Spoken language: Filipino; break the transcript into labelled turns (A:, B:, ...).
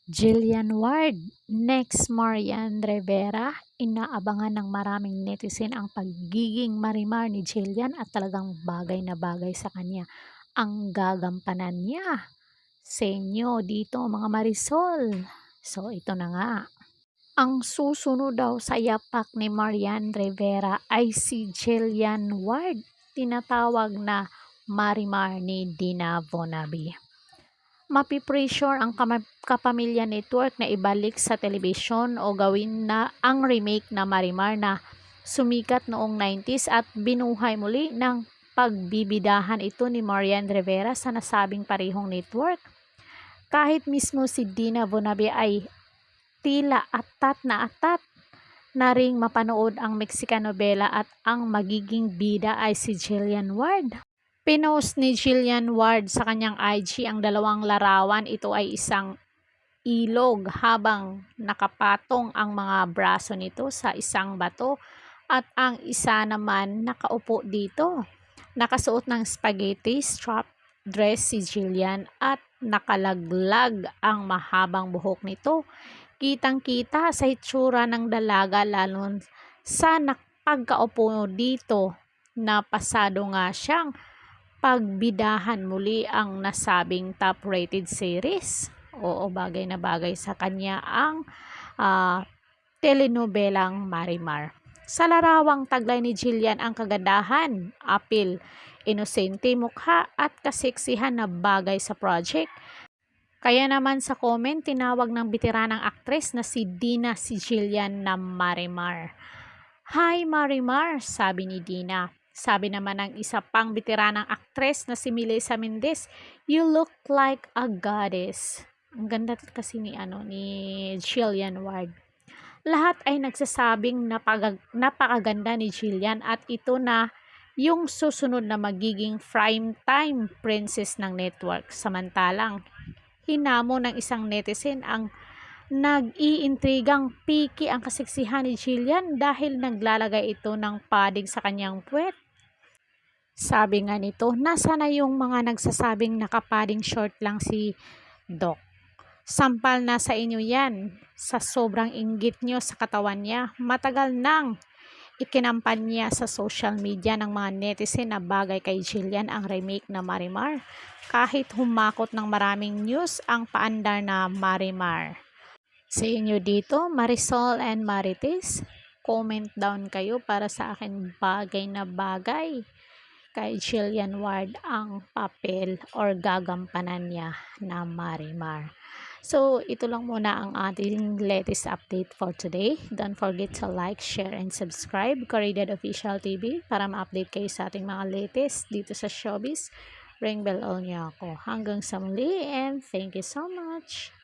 A: Jillian Ward, next Marian Rivera, inaabangan ng maraming netizen ang pagiging marimar ni Jillian at talagang bagay na bagay sa kanya ang gagampanan niya. Sa inyo dito mga Marisol. So ito na nga. Ang susunod daw sa yapak ni Marian Rivera ay si Jillian Ward, tinatawag na Marimar ni Dina Vonabi. Mapipressure ang Kapamilya Network na ibalik sa telebisyon o gawin na ang remake na Marimar na sumikat noong 90s at binuhay muli ng pagbibidahan ito ni Marian Rivera sa nasabing parehong network. Kahit mismo si Dina Bonabe ay tila atat na ring mapanood ang Mexican novela at ang magiging bida ay si Jillian Ward. Pinost ni Jillian Ward sa kanyang IG ang dalawang larawan. Ito ay isang ilog habang nakapatong ang mga braso nito sa isang bato at ang isa naman nakaupo dito. Nakasuot ng spaghetti strap dress si Jillian at nakalaglag ang mahabang buhok nito. Kitang-kita sa itsura ng dalaga lalo sa pagkaupo dito na pasado nga siyang pagbidahan muli ang nasabing top-rated series. Oo, bagay na bagay sa kanya ang telenobelang Marimar. Sa larawang taglay ni Jillian ang kagandahan, apil, inosente mukha at kaseksihan na bagay sa project. Kaya naman sa comment, tinawag ng bitiranang aktres na si Dina si Jillian na Marimar. Hi Marimar, sabi ni Dina. Sabi naman ng isa pang bitiranang aktres na si Melissa Mendez, you look like a goddess. Ang ganda kasi ni Jillian Ward. Lahat ay nagsasabing napakaganda ni Jillian at ito na yung susunod na magiging prime time princess ng network. Samantalang hinamo ng isang netizen ang nag-iintrigang piki ang kaseksihan ni Jillian dahil naglalagay ito ng padding sa kanyang puwet. Sabi nga nito, nasa na yung mga nagsasabing nakapadding short lang si Doc? Sampal na sa inyo yan sa sobrang inggit nyo sa katawan niya. Matagal nang ikinampanya sa social media ng mga netizen na bagay kay Jillian ang remake na Marimar. Kahit humakot ng maraming news ang paandar na Marimar. Sa inyo dito, Marisol and Marites, comment down kayo para sa akin bagay na bagay kay Jillian Ward ang papel or gagampanan niya na Marimar. So, ito lang muna ang ating latest update for today. Don't forget to like, share, and subscribe Corridor Official TV para ma-update kayo sa ating mga latest dito sa showbiz. Ring bell all niyo ako. Hanggang sa muli and thank you so much.